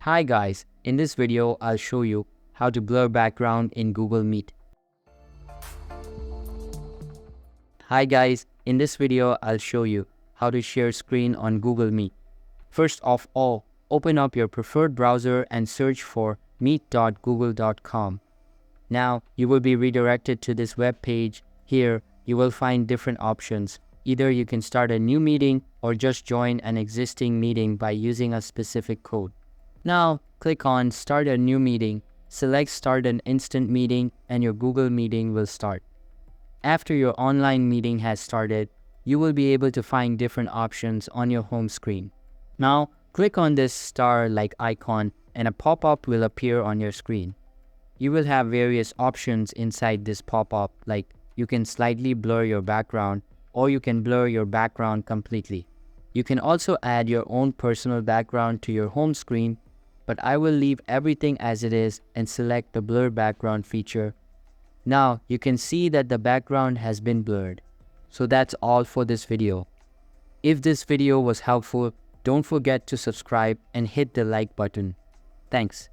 Hi guys, in this video I'll show you how to blur background in Google Meet. Hi guys, in this video I'll show you how to share screen on Google Meet. First of all, open up your preferred browser and search for meet.google.com. Now you will be redirected to this web page. Here you will find different options. Either you can start a new meeting or just join an existing meeting by using a specific code. Now, click on Start a New Meeting, select Start an Instant Meeting, and your Google Meeting will start. After your online meeting has started, you will be able to find different options on your home screen. Now, click on this star-like icon and a pop-up will appear on your screen. You will have various options inside this pop-up, like you can slightly blur your background or you can blur your background completely. You can also add your own personal background to your home screen, but I will leave everything as it is and select the blur background feature. Now you can see that the background has been blurred. So that's all for this video. If this video was helpful, don't forget to subscribe and hit the like button. Thanks.